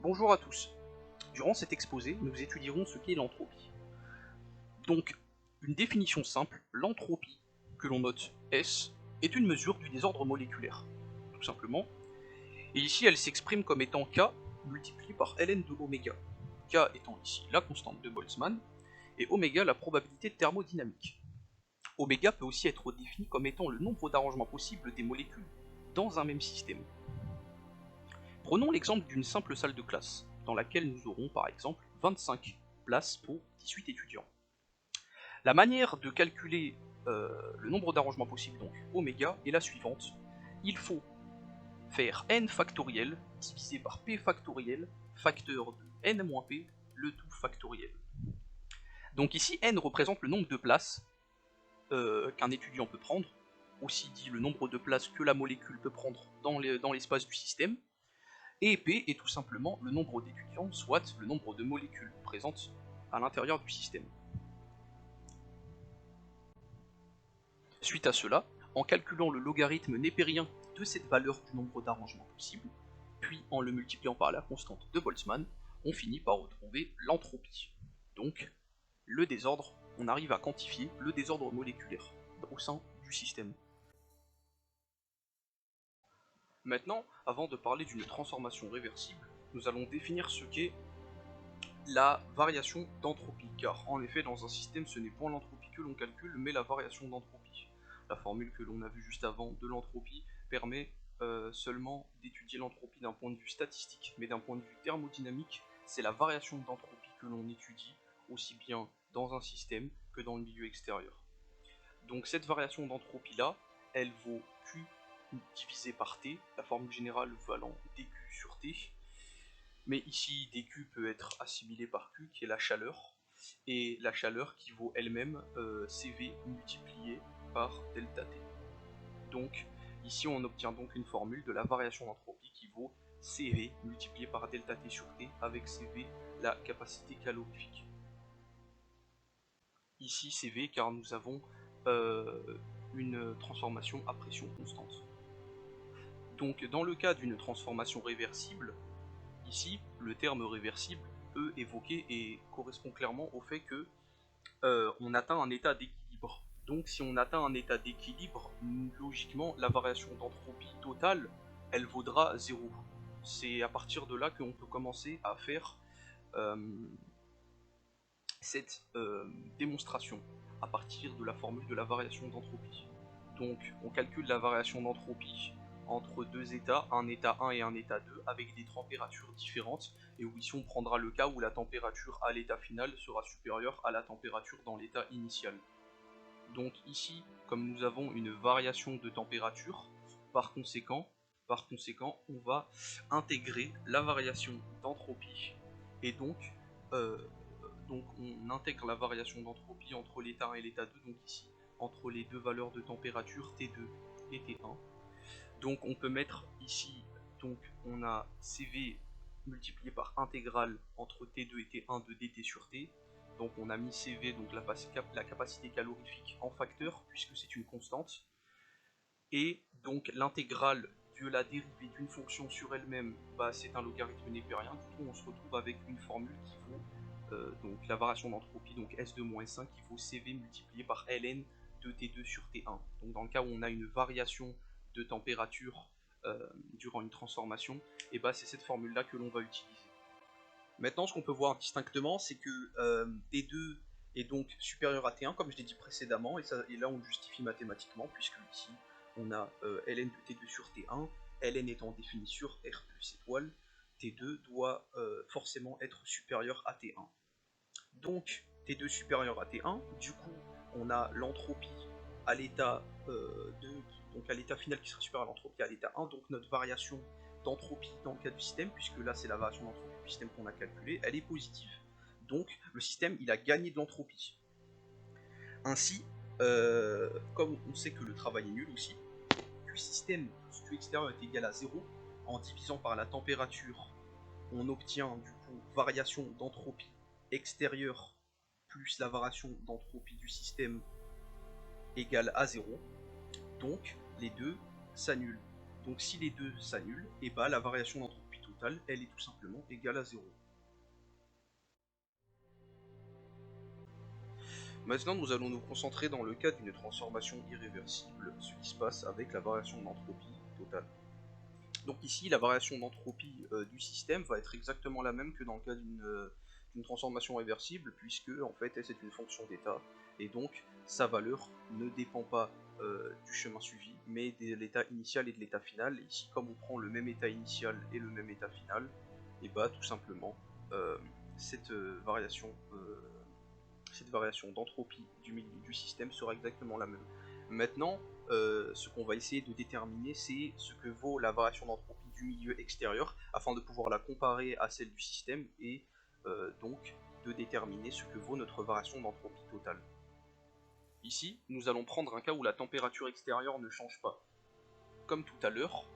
Bonjour à tous. Durant cet exposé, nous étudierons ce qu'est l'entropie. Donc, une définition simple, l'entropie, que l'on note S, est une mesure du désordre moléculaire, tout simplement. Et ici, elle s'exprime comme étant K multiplié par ln de oméga. K étant ici la constante de Boltzmann, et oméga la probabilité thermodynamique. Oméga peut aussi être défini comme étant le nombre d'arrangements possibles des molécules dans un même système. Prenons l'exemple d'une simple salle de classe, dans laquelle nous aurons par exemple 25 places pour 18 étudiants. La manière de calculer le nombre d'arrangements possibles, donc oméga, est la suivante. Il faut faire n factoriel divisé par p factoriel, facteur de n-p, le tout factoriel. Donc ici, n représente le nombre de places qu'un étudiant peut prendre, aussi dit le nombre de places que la molécule peut prendre dans l'espace du système, et P est tout simplement le nombre d'étudiants, soit le nombre de molécules présentes à l'intérieur du système. Suite à cela, en calculant le logarithme népérien de cette valeur du nombre d'arrangements possibles, puis en le multipliant par la constante de Boltzmann, on finit par retrouver l'entropie. Donc, le désordre, on arrive à quantifier le désordre moléculaire au sein du système. Maintenant, avant de parler d'une transformation réversible, nous allons définir ce qu'est la variation d'entropie, car en effet dans un système ce n'est point l'entropie que l'on calcule, mais la variation d'entropie. La formule que l'on a vue juste avant de l'entropie permet seulement d'étudier l'entropie d'un point de vue statistique, mais d'un point de vue thermodynamique, c'est la variation d'entropie que l'on étudie, aussi bien dans un système que dans le milieu extérieur. Donc cette variation d'entropie là, elle vaut Q divisé par T, la formule générale valant dQ sur T, mais ici dQ peut être assimilé par Q qui est la chaleur, et la chaleur qui vaut elle-même CV multiplié par delta T. Donc ici on obtient donc une formule de la variation d'entropie qui vaut CV multiplié par delta T sur T avec CV la capacité calorifique. Ici CV car nous avons une transformation à pression constante. Donc dans le cas d'une transformation réversible, ici le terme réversible peut évoquer et correspond clairement au fait que on atteint un état d'équilibre. Donc si on atteint un état d'équilibre, logiquement la variation d'entropie totale, elle vaudra 0. C'est à partir de là qu'on peut commencer à faire cette démonstration à partir de la formule de la variation d'entropie. Donc on calcule la variation d'entropie entre deux états, un état 1 et un état 2, avec des températures différentes, et où ici on prendra le cas où la température à l'état final sera supérieure à la température dans l'état initial. Donc ici, comme nous avons une variation de température, par conséquent, on va intégrer la variation d'entropie, et donc on intègre la variation d'entropie entre l'état 1 et l'état 2, donc ici, entre les deux valeurs de température T2 et T1. Donc on peut mettre ici, donc on a CV multiplié par intégrale entre T2 et T1 de dt sur T. Donc on a mis CV, donc la capacité calorifique, en facteur, puisque c'est une constante. Et donc l'intégrale de la dérivée d'une fonction sur elle-même, c'est un logarithme népérien. Du coup on se retrouve avec une formule qui vaut donc la variation d'entropie, donc S2-1 qui vaut CV multiplié par ln de T2 sur T1. Donc dans le cas où on a une variation de température durant une transformation, et c'est cette formule là que l'on va utiliser. Maintenant ce qu'on peut voir distinctement, c'est que T2 est donc supérieur à T1 comme je l'ai dit précédemment, et là on le justifie mathématiquement, puisque ici on a ln de T2 sur T1, ln étant défini sur R plus étoile, T2 doit forcément être supérieur à T1. Donc T2 supérieur à T1, du coup on a l'entropie à l'état donc à l'état final qui sera supérieur à l'entropie à l'état 1, donc notre variation d'entropie dans le cas du système, puisque là c'est la variation d'entropie du système qu'on a calculée, elle est positive. Donc le système il a gagné de l'entropie. Ainsi, comme on sait que le travail est nul aussi, Q système plus Q extérieur est égal à 0, en divisant par la température, on obtient du coup variation d'entropie extérieure plus la variation d'entropie du système égale à 0. Donc les deux s'annulent. Donc si les deux s'annulent, et la variation d'entropie totale, elle est tout simplement égale à 0. Maintenant, nous allons nous concentrer dans le cas d'une transformation irréversible, ce qui se passe avec la variation d'entropie totale. Donc ici, la variation d'entropie du système va être exactement la même que dans le cas d'une transformation réversible, puisque en fait c'est une fonction d'état, et donc sa valeur ne dépend pas du chemin suivi, mais de l'état initial et de l'état final. Et ici, comme on prend le même état initial et le même état final, et bah tout simplement cette variation d'entropie du système sera exactement la même. Maintenant, ce qu'on va essayer de déterminer, c'est ce que vaut la variation d'entropie du milieu extérieur, afin de pouvoir la comparer à celle du système, et donc de déterminer ce que vaut notre variation d'entropie totale. Ici, nous allons prendre un cas où la température extérieure ne change pas. Comme tout à l'heure,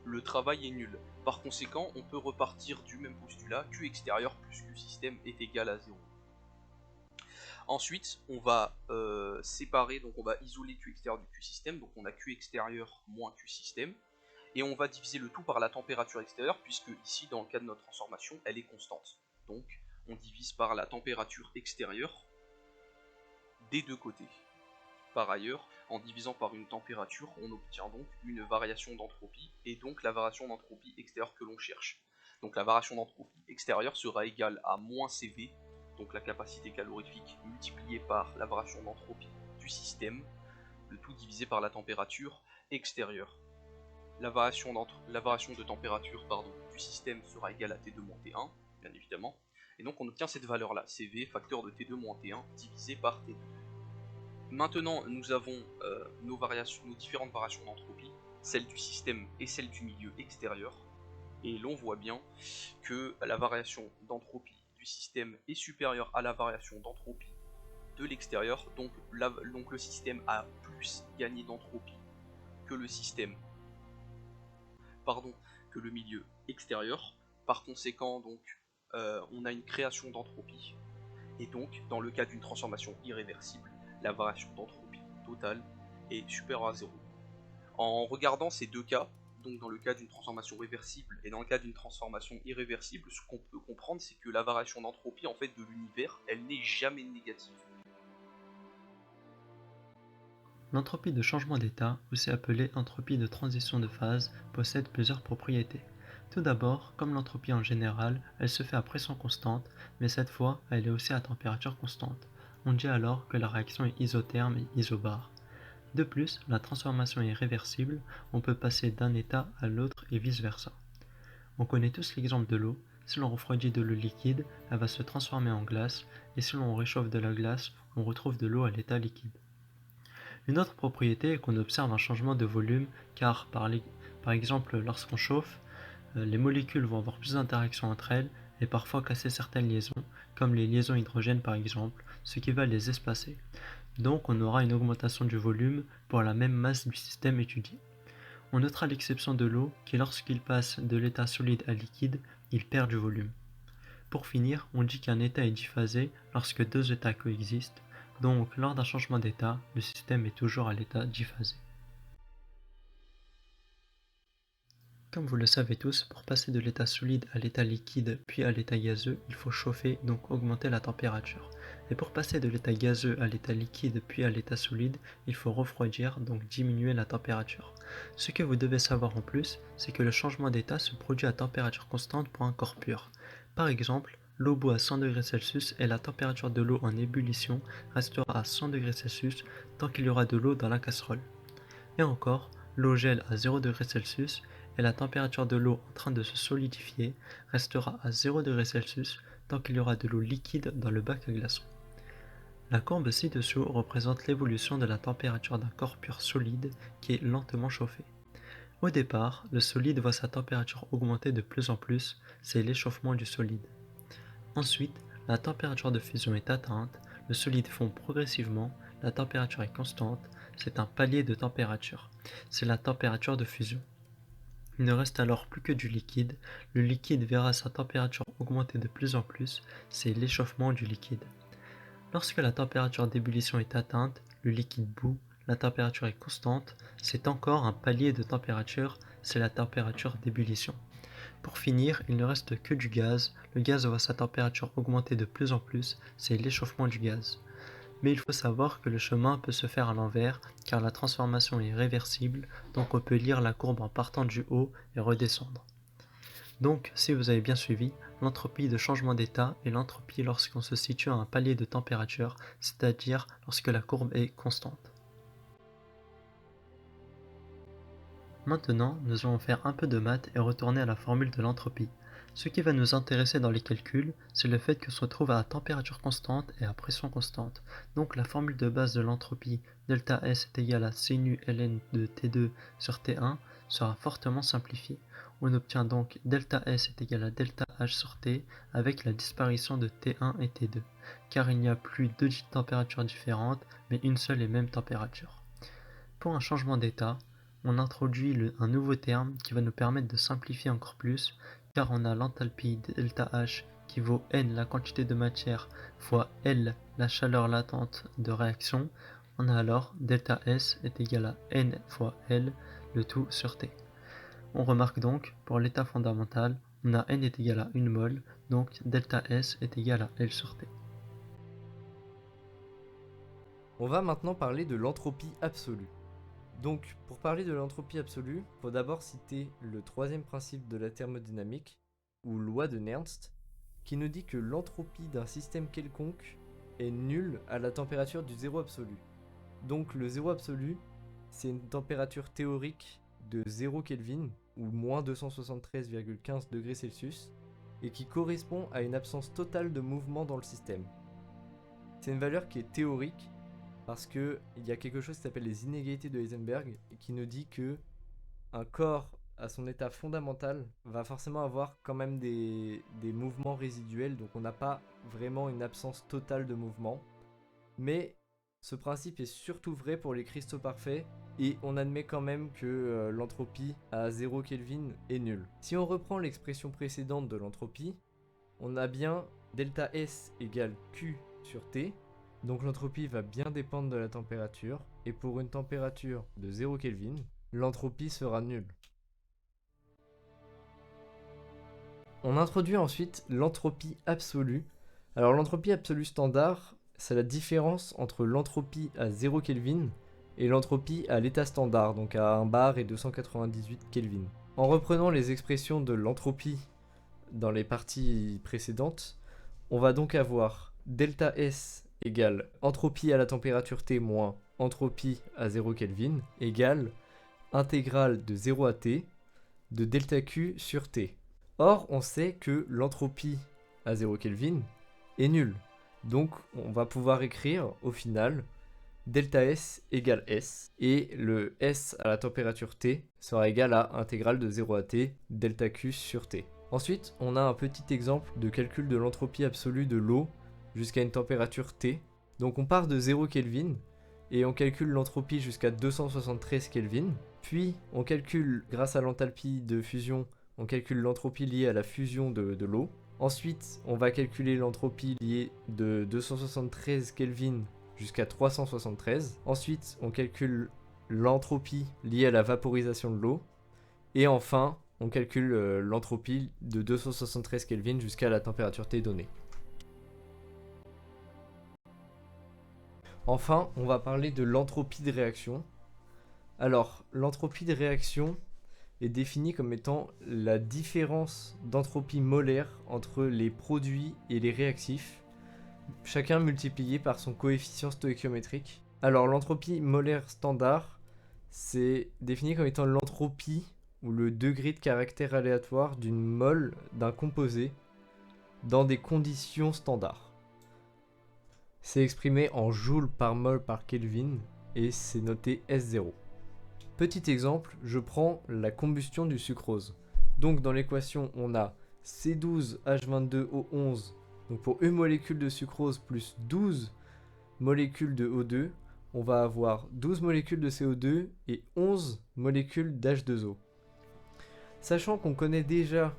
le travail est nul. Par conséquent, on peut repartir du même postulat, Q extérieur plus Q système est égal à 0. Ensuite, on va séparer, donc on va isoler Q extérieur du Q système, donc on a Q extérieur moins Q système, et on va diviser le tout par la température extérieure, puisque ici, dans le cas de notre transformation, elle est constante. Donc, on divise par la température extérieure des deux côtés. Par ailleurs, en divisant par une température, on obtient donc une variation d'entropie, et donc la variation d'entropie extérieure que l'on cherche. Donc la variation d'entropie extérieure sera égale à moins CV, donc la capacité calorifique multipliée par la variation d'entropie du système, le tout divisé par la température extérieure. La variation de température du système sera égale à T2-T1, bien évidemment, et donc on obtient cette valeur-là, CV, facteur de T2-T1, divisé par T2. Maintenant, nous avons nos différentes variations d'entropie, celle du système et celle du milieu extérieur, et l'on voit bien que la variation d'entropie du système est supérieure à la variation d'entropie de l'extérieur, donc le système a plus gagné d'entropie que que le milieu extérieur. Par conséquent, donc, on a une création d'entropie, et donc, dans le cas d'une transformation irréversible, la variation d'entropie totale est supérieure à 0. En regardant ces deux cas, donc dans le cas d'une transformation réversible et dans le cas d'une transformation irréversible, ce qu'on peut comprendre, c'est que la variation d'entropie en fait de l'univers, elle n'est jamais négative. L'entropie de changement d'état, aussi appelée entropie de transition de phase, possède plusieurs propriétés. Tout d'abord, comme l'entropie en général, elle se fait à pression constante, mais cette fois, elle est aussi à température constante. On dit alors que la réaction est isotherme et isobare. De plus, la transformation est réversible, on peut passer d'un état à l'autre et vice-versa. On connaît tous l'exemple de l'eau. Si l'on refroidit de l'eau liquide, elle va se transformer en glace, et si l'on réchauffe de la glace, on retrouve de l'eau à l'état liquide. Une autre propriété est qu'on observe un changement de volume car par exemple lorsqu'on chauffe, les molécules vont avoir plus d'interactions entre elles et parfois casser certaines liaisons, comme les liaisons hydrogène par exemple, ce qui va les espacer. Donc on aura une augmentation du volume pour la même masse du système étudié. On notera l'exception de l'eau qui lorsqu'il passe de l'état solide à liquide, il perd du volume. Pour finir, on dit qu'un état est diphasé lorsque deux états coexistent, donc lors d'un changement d'état, le système est toujours à l'état diphasé. Comme vous le savez tous, pour passer de l'état solide à l'état liquide puis à l'état gazeux, il faut chauffer, donc augmenter la température. Et pour passer de l'état gazeux à l'état liquide puis à l'état solide, il faut refroidir, donc diminuer la température. Ce que vous devez savoir en plus, c'est que le changement d'état se produit à température constante pour un corps pur. Par exemple, l'eau bout à 100°C et la température de l'eau en ébullition restera à 100°C tant qu'il y aura de l'eau dans la casserole. Et encore, l'eau gèle à 0°C et la température de l'eau en train de se solidifier restera à 0°C tant qu'il y aura de l'eau liquide dans le bac à glaçons. La courbe ci-dessous représente l'évolution de la température d'un corps pur solide qui est lentement chauffé. Au départ, le solide voit sa température augmenter de plus en plus, c'est l'échauffement du solide. Ensuite, la température de fusion est atteinte, le solide fond progressivement, la température est constante, c'est un palier de température, c'est la température de fusion. Il ne reste alors plus que du liquide, le liquide verra sa température augmenter de plus en plus, c'est l'échauffement du liquide. Lorsque la température d'ébullition est atteinte, le liquide bout, la température est constante, c'est encore un palier de température, c'est la température d'ébullition. Pour finir, il ne reste que du gaz. Le gaz voit sa température augmenter de plus en plus, c'est l'échauffement du gaz. Mais il faut savoir que le chemin peut se faire à l'envers, car la transformation est réversible, donc on peut lire la courbe en partant du haut et redescendre. Donc, si vous avez bien suivi, l'entropie de changement d'état est l'entropie lorsqu'on se situe à un palier de température, c'est-à-dire lorsque la courbe est constante. Maintenant, nous allons faire un peu de maths et retourner à la formule de l'entropie. Ce qui va nous intéresser dans les calculs, c'est le fait que se retrouve à température constante et à pression constante. Donc la formule de base de l'entropie, delta S est égal à C nu ln de T2 sur T1, sera fortement simplifiée. On obtient donc delta S est égal à delta H sur T avec la disparition de T1 et T2, car il n'y a plus deux températures différentes, mais une seule et même température. Pour un changement d'état, on introduit un nouveau terme qui va nous permettre de simplifier encore plus, car on a l'enthalpie delta H qui vaut N la quantité de matière fois L la chaleur latente de réaction. On a alors delta S est égal à N fois L, le tout sur T. On remarque donc, pour l'état fondamental, on a N est égal à 1 mol, donc delta S est égal à L sur T. On va maintenant parler de l'entropie absolue. Donc, pour parler de l'entropie absolue, il faut d'abord citer le troisième principe de la thermodynamique, ou loi de Nernst, qui nous dit que l'entropie d'un système quelconque est nulle à la température du zéro absolu. Donc le zéro absolu, c'est une température théorique de 0 Kelvin, ou moins 273,15 degrés Celsius, et qui correspond à une absence totale de mouvement dans le système. C'est une valeur qui est théorique, parce qu'il y a quelque chose qui s'appelle les inégalités de Heisenberg, et qui nous dit que un corps à son état fondamental va forcément avoir quand même des mouvements résiduels, donc on n'a pas vraiment une absence totale de mouvement. Mais ce principe est surtout vrai pour les cristaux parfaits, et on admet quand même que l'entropie à 0 Kelvin est nulle. Si on reprend l'expression précédente de l'entropie, on a bien delta S égale Q sur T, donc l'entropie va bien dépendre de la température, et pour une température de 0 Kelvin, l'entropie sera nulle. On introduit ensuite l'entropie absolue. Alors l'entropie absolue standard, c'est la différence entre l'entropie à 0 Kelvin et l'entropie à l'état standard, donc à 1 bar et 298 Kelvin. En reprenant les expressions de l'entropie dans les parties précédentes, on va donc avoir delta S égale entropie à la température T moins entropie à 0 Kelvin égale intégrale de 0 à T de delta Q sur T. Or, on sait que l'entropie à 0 Kelvin est nulle. Donc, on va pouvoir écrire au final delta S égale S, et le S à la température T sera égal à intégrale de 0 à T delta Q sur T. Ensuite, on a un petit exemple de calcul de l'entropie absolue de l'eau jusqu'à une température T. Donc on part de 0 Kelvin et on calcule l'entropie jusqu'à 273 Kelvin. Puis on calcule, grâce à l'enthalpie de fusion, on calcule l'entropie liée à la fusion de l'eau. Ensuite, on va calculer l'entropie liée de 273 Kelvin jusqu'à 373. Ensuite, on calcule l'entropie liée à la vaporisation de l'eau. Et enfin, on calcule l'entropie de 273 Kelvin jusqu'à la température T donnée. Enfin, on va parler de l'entropie de réaction. Alors, l'entropie de réaction est définie comme étant la différence d'entropie molaire entre les produits et les réactifs, chacun multiplié par son coefficient stoichiométrique. Alors, l'entropie molaire standard, c'est défini comme étant l'entropie ou le degré de caractère aléatoire d'une mole d'un composé dans des conditions standards. C'est exprimé en joules par mol par Kelvin et c'est noté S0. Petit exemple, je prends la combustion du sucrose. Donc dans l'équation, on a C12H22O11. Donc pour une molécule de sucrose plus 12 molécules de O2, on va avoir 12 molécules de CO2 et 11 molécules d'H2O. Sachant qu'on connaît déjà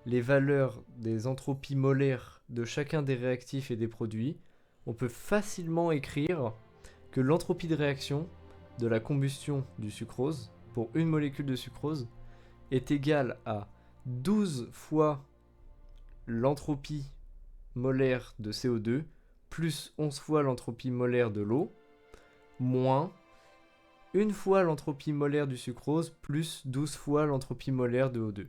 les valeurs des entropies molaires de chacun des réactifs et des produits, on peut facilement écrire que l'entropie de réaction de la combustion du sucrose pour une molécule de sucrose est égale à 12 fois l'entropie molaire de CO2 plus 11 fois l'entropie molaire de l'eau, moins 1 fois l'entropie molaire du sucrose plus 12 fois l'entropie molaire de O2.